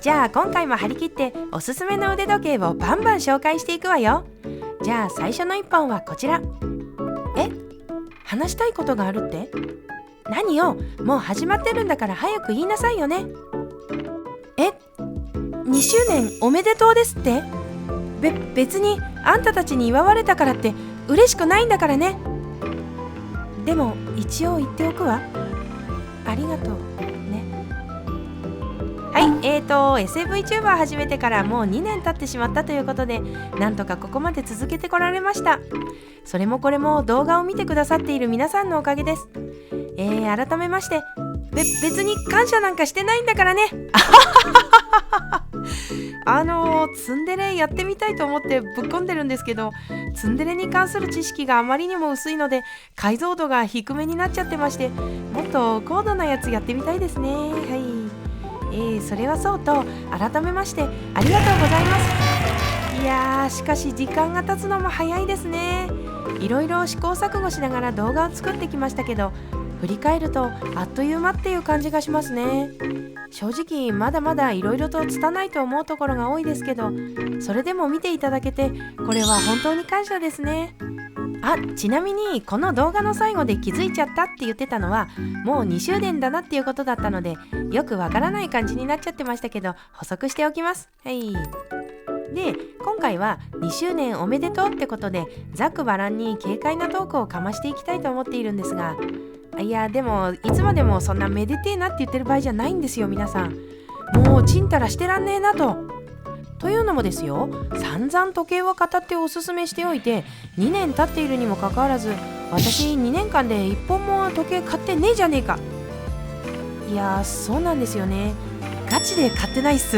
じゃあ今回も張り切っておすすめの腕時計をバンバン紹介していくわよ。じゃあ最初の1本はこちら。話したいことがあるって？何よ、もう始まってるんだから早く言いなさいよね。2周年おめでとうですって？別にあんたたちに祝われたからって嬉しくないんだからね。でも一応言っておくわ。ありがとうね。はい、SFVTuber 始めてからもう2年経ってしまったということで、なんとかここまで続けてこられました。それもこれも動画を見てくださっている皆さんのおかげです。改めまして別に感謝なんかしてないんだからね。ツンデレやってみたいと思ってぶっ込んでるんですけど、ツンデレに関する知識があまりにも薄いので解像度が低めになっちゃってまして、もっと高度なやつやってみたいですね。はい、それはそうと改めましてありがとうございます。いやー、しかし時間が経つのも早いですね。いろいろ試行錯誤しながら動画を作ってきましたけど、振り返るとあっという間っていう感じがしますね。正直まだまだいろいろと拙いと思うところが多いですけど、それでも見ていただけてこれは本当に感謝ですね。ちなみにこの動画の最後で気づいちゃったって言ってたのはもう2周年だなっていうことだったので、よくわからない感じになっちゃってましたけど補足しておきます。はい。で、今回は2周年おめでとうってことでざっくばらんに軽快なトークをかましていきたいと思っているんですが、いやでもいつまでもそんなめでてえなって言ってる場合じゃないんですよ皆さん。もうちんたらしてらんねえなというのもですよ、散々時計を語っておすすめしておいて2年経っているにもかかわらず、私2年間で1本も時計買ってねえじゃねえか。いやそうなんですよね、ガチで買ってないっす。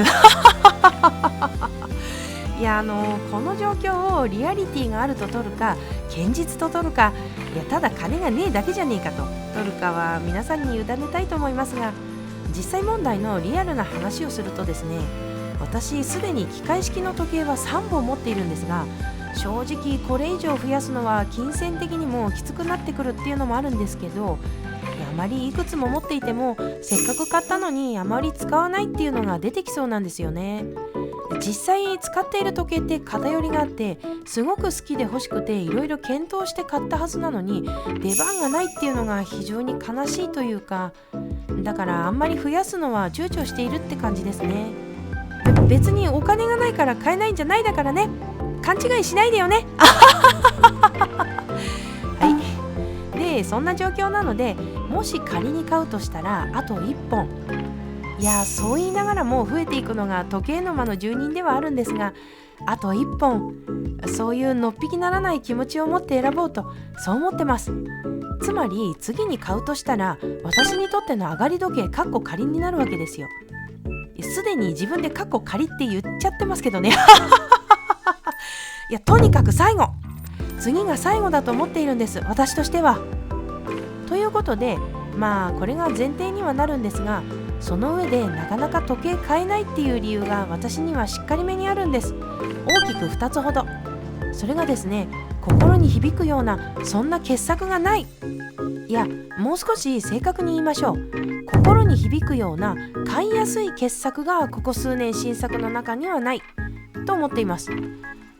いやこの状況をリアリティがあると取るか堅実と取るか、いやただ金がねえだけじゃねえかと取るかは皆さんに委ねたいと思いますが、実際問題のリアルな話をするとですね、私すでに機械式の時計は3本持っているんですが、正直これ以上増やすのは金銭的にもきつくなってくるっていうのもあるんですけど、あまりいくつも持っていてもせっかく買ったのにあまり使わないっていうのが出てきそうなんですよね。実際使っている時計って偏りがあって、すごく好きで欲しくていろいろ検討して買ったはずなのに出番がないっていうのが非常に悲しいというか、だからあんまり増やすのは躊躇しているって感じですね。別にお金がないから買えないんじゃないだからね、勘違いしないでよね。はい。でそんな状況なので、もし仮に買うとしたらあと1本。いやそう言いながらも増えていくのが時計の間の住人ではあるんですが、あと1本そういうのっぴきならない気持ちを持って選ぼうとそう思ってます。つまり次に買うとしたら私にとっての上がり時計仮になるわけですよ。すでに自分で仮って言っちゃってますけどね。いやとにかく次が最後だと思っているんです、私としては。ということでこれが前提にはなるんですが、その上でなかなか時計買えないっていう理由が私にはしっかりめにあるんです。大きく2つほど。それがですね、心に響くようなそんな傑作がない。いやもう少し正確に言いましょう。心に響くような買いやすい傑作がここ数年新作の中にはないと思っています。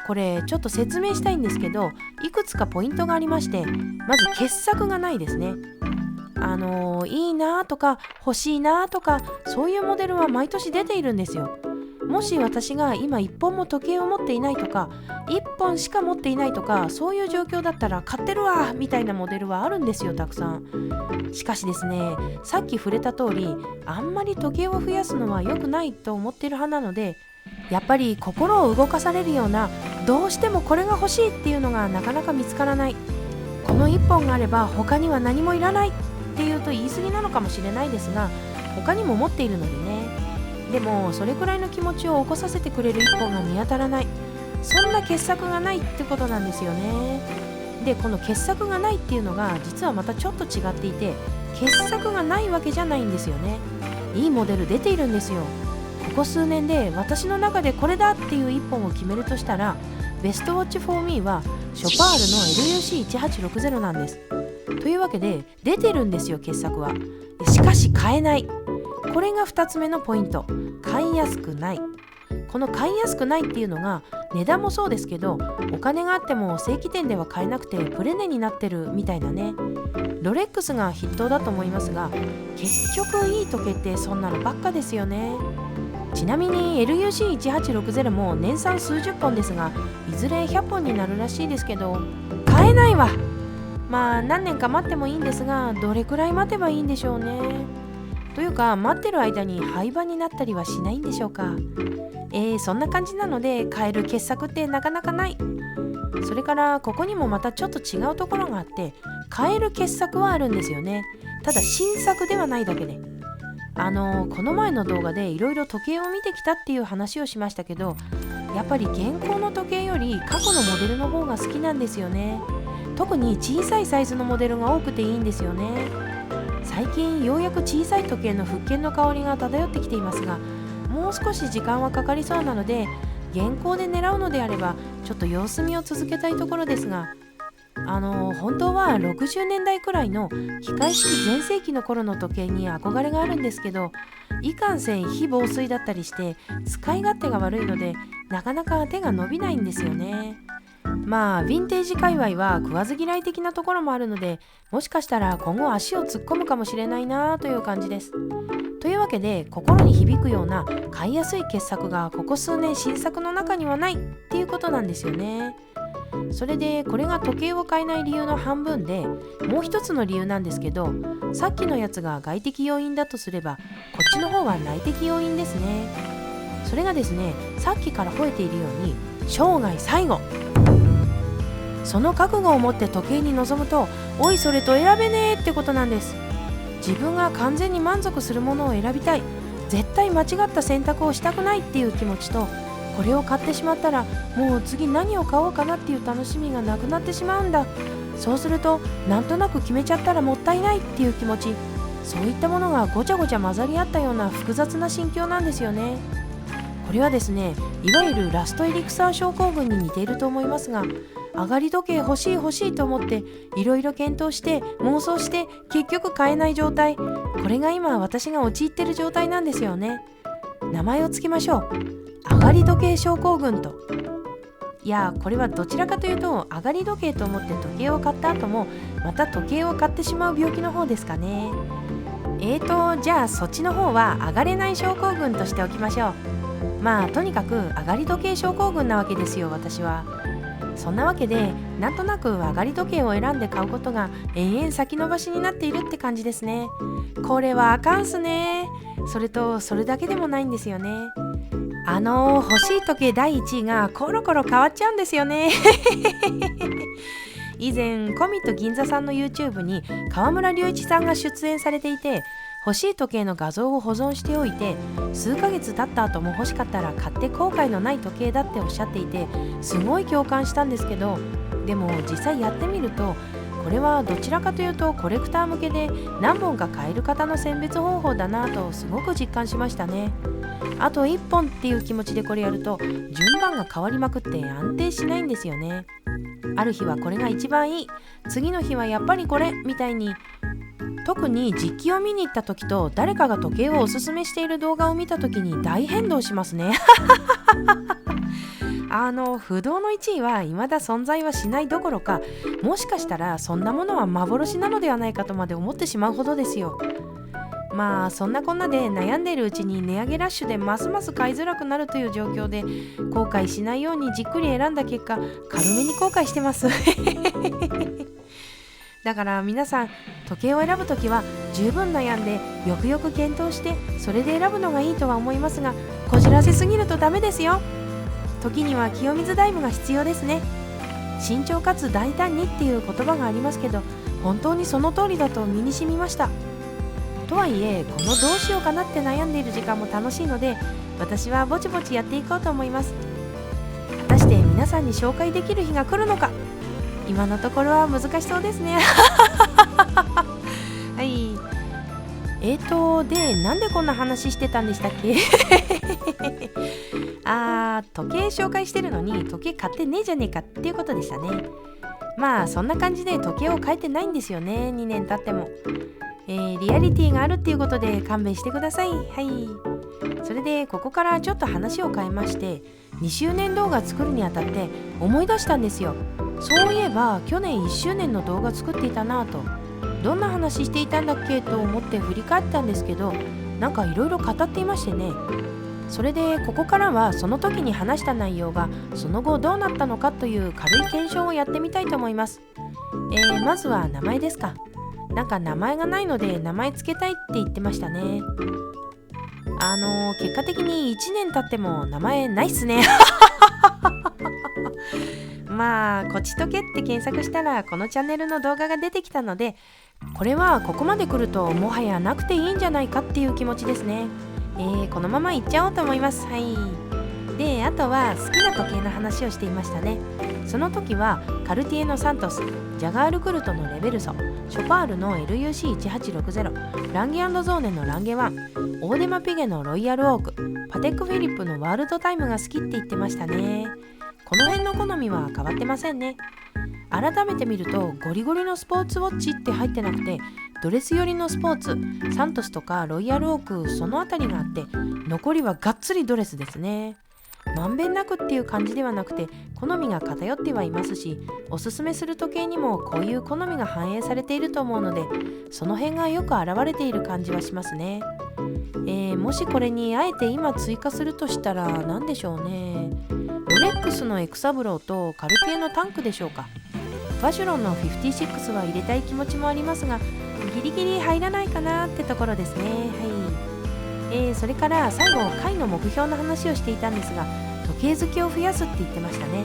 これちょっと説明したいんですけど、いくつかポイントがありまして、まず傑作がないですね。いいなとか欲しいなとかそういうモデルは毎年出ているんですよ。もし私が今1本も時計を持っていないとか1本しか持っていないとかそういう状況だったら買ってるわみたいなモデルはあるんですよ、たくさん。しかしですね、さっき触れた通りあんまり時計を増やすのは良くないと思っている派なので、やっぱり心を動かされるようなどうしてもこれが欲しいっていうのがなかなか見つからない。この1本があれば他には何もいらないっていうと言い過ぎなのかもしれないですが、他にも持っているのでね。でもそれくらいの気持ちを起こさせてくれる1本が見当たらない、そんな傑作がないってことなんですよね。でこの傑作がないっていうのが実はまたちょっと違っていて、傑作がないわけじゃないんですよね。いいモデル出ているんですよ。ここ数年で私の中でこれだっていう1本を決めるとしたら、ベストウォッチ for me はショパールの LUC1860 なんです。というわけで出てるんですよ、傑作は。しかし買えない。これが2つ目のポイント。買いやすくない。この買いやすくないっていうのが値段もそうですけど、お金があっても正規店では買えなくてプレネになってるみたいなね。ロレックスが筆頭だと思いますが、結局いい時計ってそんなのばっかですよね。ちなみに LUC1860 も年産数十本ですが、いずれ100本になるらしいですけど、買えないわ。まあ何年か待ってもいいんですが、どれくらい待てばいいんでしょうね。というか、待ってる間に廃盤になったりはしないんでしょうか。そんな感じなので、買える傑作ってなかなかない。それからここにもまたちょっと違うところがあって、買える傑作はあるんですよね。ただ新作ではないだけで、この前の動画でいろいろ時計を見てきたっていう話をしましたけど、やっぱり現行の時計より過去のモデルの方が好きなんですよね。特に小さいサイズのモデルが多くていいんですよね。最近ようやく小さい時計の復権の香りが漂ってきていますが、もう少し時間はかかりそうなので、現行で狙うのであればちょっと様子見を続けたいところですが、本当は60年代くらいの機械式全盛期の頃の時計に憧れがあるんですけど、いかんせん非防水だったりして使い勝手が悪いので、なかなか手が伸びないんですよね。まあヴィンテージ界隈は食わず嫌い的なところもあるので、もしかしたら今後足を突っ込むかもしれないなという感じです。というわけで、心に響くような買いやすい傑作がここ数年新作の中にはないっていうことなんですよね。それでこれが時計を買えない理由の半分で、もう一つの理由なんですけど、さっきのやつが外的要因だとすれば、こっちの方は内的要因ですね。それがですね、さっきから吠えているように生涯最後、その覚悟を持って時計に臨むと、おいそれと選べねえってことなんです。自分が完全に満足するものを選びたい、絶対間違った選択をしたくないっていう気持ちと、これを買ってしまったらもう次何を買おうかなっていう楽しみがなくなってしまうんだ、そうするとなんとなく決めちゃったらもったいないっていう気持ち、そういったものがごちゃごちゃ混ざり合ったような複雑な心境なんですよね。これはですね、いわゆるラストエリクサー症候群に似ていると思いますが、上がり時計欲しい欲しいと思っていろいろ検討して妄想して結局買えない状態、これが今私が陥っている状態なんですよね。名前をつけましょう。上がり時計症候群と。いや、これはどちらかというと、上がり時計と思って時計を買った後もまた時計を買ってしまう病気の方ですかね。じゃあそっちの方は上がれない症候群としておきましょう。まあとにかく上がり時計症候群なわけですよ、私は。そんなわけで、なんとなく上がり時計を選んで買うことが延々先延ばしになっているって感じですね。これはあかんすね。それとそれだけでもないんですよね。欲しい時計第1位がコロコロ変わっちゃうんですよね。以前コミット銀座さんの YouTube に川村隆一さんが出演されていて、欲しい時計の画像を保存しておいて、数ヶ月経った後も欲しかったら買って後悔のない時計だっておっしゃっていて、すごい共感したんですけど、でも実際やってみると、これはどちらかというとコレクター向けで何本か買える方の選別方法だなとすごく実感しましたね。あと1本っていう気持ちでこれやると順番が変わりまくって安定しないんですよね。ある日はこれが一番いい、次の日はやっぱりこれみたいに、特に実機を見に行った時と誰かが時計をおすすめしている動画を見た時に大変動しますね。不動の1位は未だ存在はしないどころか、もしかしたらそんなものは幻なのではないかとまで思ってしまうほどですよ。まあそんなこんなで悩んでいるうちに値上げラッシュでますます買いづらくなるという状況で、後悔しないようにじっくり選んだ結果、軽めに後悔してます。だから皆さん、時計を選ぶときは十分悩んでよくよく検討して、それで選ぶのがいいとは思いますが、こじらせすぎるとダメですよ。時には清水ダイブが必要ですね。慎重かつ大胆にっていう言葉がありますけど、本当にその通りだと身に染みました。とはいえ、このどうしようかなって悩んでいる時間も楽しいので、私はぼちぼちやっていこうと思います。果たして皆さんに紹介できる日が来るのか、今のところは難しそうですね。はい。で、なんでこんな話してたんでしたっけ？時計紹介してるのに時計買ってねえじゃねえかっていうことでしたね。まあそんな感じで時計を変えてないんですよね、2年経っても。リアリティがあるっていうことで勘弁してください。はい。それでここからちょっと話を変えまして、2周年動画作るにあたって思い出したんですよ。そういえば去年1周年の動画作っていたなぁと。どんな話していたんだっけと思って振り返ったんですけど、なんかいろいろ語っていましてね。それでここからはその時に話した内容がその後どうなったのかという軽い検証をやってみたいと思います。まずは名前ですか。なんか名前がないので名前つけたいって言ってましたね。結果的に1年経っても名前ないっすね。まあこちとけって検索したらこのチャンネルの動画が出てきたので、これはここまで来るともはやなくていいんじゃないかっていう気持ちですね。このままいっちゃおうと思います。はい。で、あとは好きな時計の話をしていましたね。その時はカルティエのサントス、ジャガールクルトのレベルソ、ショパールの LUC1860、ランゲ&ゾーネのランゲ1、オーデマピゲのロイヤルオーク、パテックフィリップのワールドタイムが好きって言ってましたね。この辺の好みは変わってませんね。改めて見るとゴリゴリのスポーツウォッチって入ってなくて、ドレス寄りのスポーツ、サントスとかロイヤルオーク、そのあたりがあって、残りはがっつりドレスですね。まんべんなくっていう感じではなくて、好みが偏ってはいますし、おすすめする時計にもこういう好みが反映されていると思うので、その辺がよく現れている感じはしますね。もしこれにあえて今追加するとしたら何でしょうね。ロレックスのエクサブローとカルティエのタンクでしょうか。バシュロンの56は入れたい気持ちもありますが、ギリギリ入らないかなってところですね。はい。それから最後回の目標の話をしていたんですが、時計好きを増やすって言ってましたね。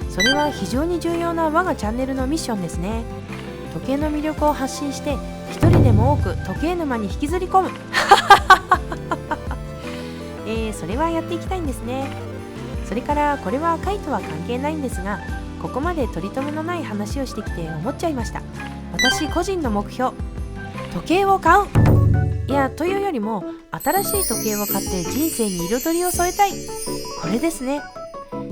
それは非常に重要な我がチャンネルのミッションですね。時計の魅力を発信して一人でも多く時計沼に引きずり込む。それはやっていきたいんですね。それからこれは回とは関係ないんですが、ここまで取り留めのない話をしてきて思っちゃいました。私個人の目標、時計を買う。いや、というよりも新しい時計を買って人生に彩りを添えたい。これですね。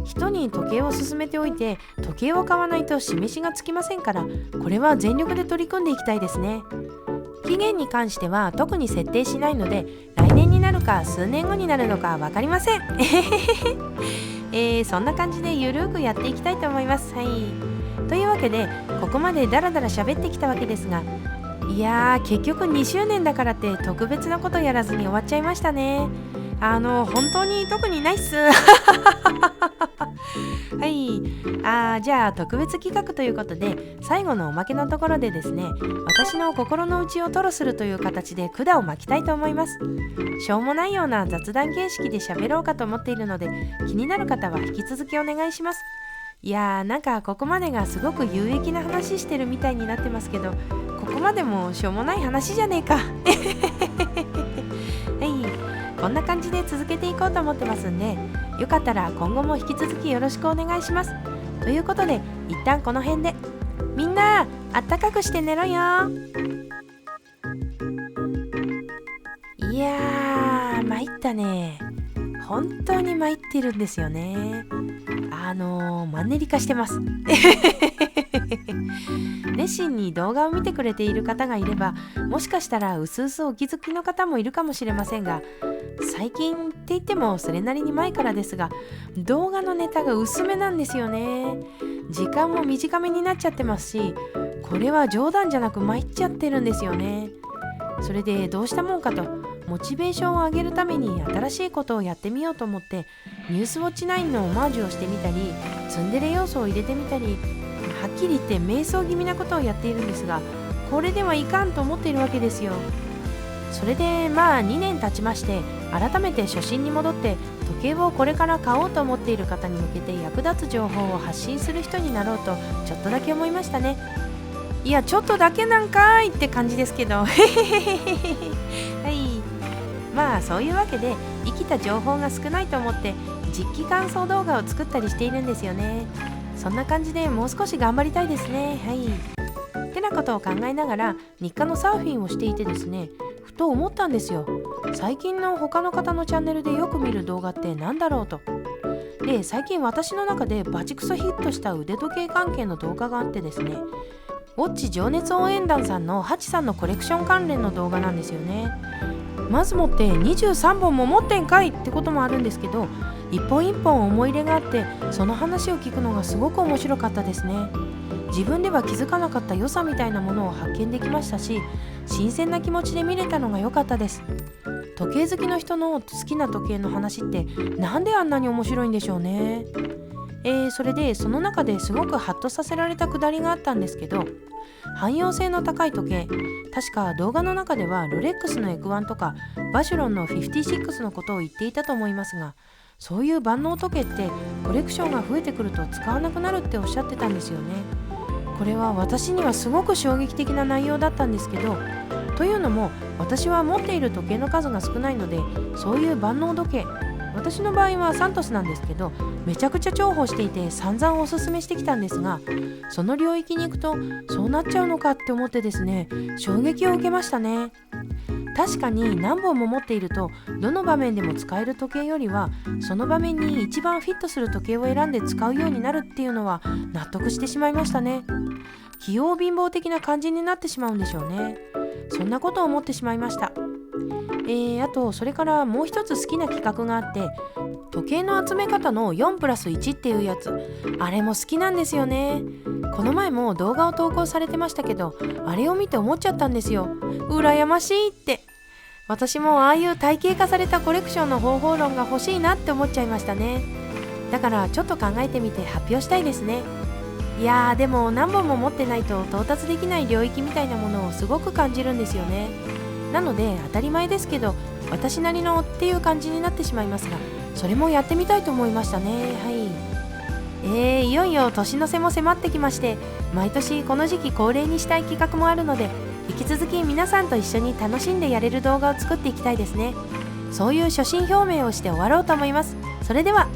人に時計を勧めておいて時計を買わないと示しがつきませんから、これは全力で取り組んでいきたいですね。期限に関しては特に設定しないので、来年になるか数年後になるのか分かりません。そんな感じでゆるくやっていきたいと思います。はい。というわけでここまでダラダラ喋ってきたわけですが、いやー、結局2周年だからって特別なことやらずに終わっちゃいましたね。本当に特にないっす。はい。じゃあ特別企画ということで、最後のおまけのところでですね、私の心の内を吐露するという形で管を巻きたいと思います。しょうもないような雑談形式で喋ろうかと思っているので、気になる方は引き続きお願いします。いやー、なんかここまでがすごく有益な話してるみたいになってますけど、ここまでもしょうもない話じゃねえか。はい。こんな感じで続けていこうと思ってますんで、よかったら今後も引き続きよろしくお願いします。ということで一旦この辺で、みんなあったかくして寝ろよ。いやー、参ったね。本当に参ってるんですよね。マンネリ化してます。熱心に動画を見てくれている方がいれば、もしかしたらうすうすお気づきの方もいるかもしれませんが、最近って言ってもそれなりに前からですが、動画のネタが薄めなんですよね。時間も短めになっちゃってますし、これは冗談じゃなく参っちゃってるんですよね。それでどうしたもんかと、モチベーションを上げるために新しいことをやってみようと思って、ニュースウォッチ9のオマージュをしてみたり、ツンデレ要素を入れてみたり、はっきり言って迷走気味なことをやっているんですが、これではいかんと思っているわけですよ。それで2年経ちまして、改めて初心に戻って時計をこれから買おうと思っている方に向けて役立つ情報を発信する人になろうとちょっとだけ思いましたね。いや、ちょっとだけなんかいって感じですけど。はい。そういうわけで生きた情報が少ないと思って実機感想動画を作ったりしているんですよね。そんな感じでもう少し頑張りたいですね。はい。ってなことを考えながら日課のサーフィンをしていてですね、ふと思ったんですよ。最近の他の方のチャンネルでよく見る動画って何だろうと。で、最近私の中でバチクソヒットした腕時計関係の動画があってですね、ウォッチ情熱応援団さんのハチさんのコレクション関連の動画なんですよね。まずもって23本も持ってんかいってこともあるんですけど、一本一本思い入れがあって、その話を聞くのがすごく面白かったですね。自分では気づかなかった良さみたいなものを発見できましたし、新鮮な気持ちで見れたのが良かったです。時計好きの人の好きな時計の話ってなんであんなに面白いんでしょうね。それでその中ですごくハッとさせられたくだりがあったんですけど、汎用性の高い時計、確か動画の中ではロレックスのエクワンとかバシュロンの56のことを言っていたと思いますが、そういう万能時計ってコレクションが増えてくると使わなくなるっておっしゃってたんですよね。これは私にはすごく衝撃的な内容だったんですけど、というのも私は持っている時計の数が少ないので、そういう万能時計、私の場合はサントスなんですけど、めちゃくちゃ重宝していて散々おすすめしてきたんですが、その領域に行くとそうなっちゃうのかって思ってですね、衝撃を受けましたね。確かに何本も持っているとどの場面でも使える時計よりは、その場面に一番フィットする時計を選んで使うようになるっていうのは納得してしまいましたね。器用貧乏的な感じになってしまうんでしょうね。そんなことを思ってしまいました。あとそれからもう一つ好きな企画があって、時計の集め方の4+1っていうやつ、あれも好きなんですよね。この前も動画を投稿されてましたけど、あれを見て思っちゃったんですよ。羨ましいって。私もああいう体系化されたコレクションの方法論が欲しいなって思っちゃいましたね。だからちょっと考えてみて発表したいですね。いやー、でも何本も持ってないと到達できない領域みたいなものをすごく感じるんですよね。なので当たり前ですけど、私なりのっていう感じになってしまいますが、それもやってみたいと思いましたね。いよいよ年の瀬も迫ってきまして、毎年この時期恒例にしたい企画もあるので、引き続き皆さんと一緒に楽しんでやれる動画を作っていきたいですね。そういう初心表明をして終わろうと思います。それでは。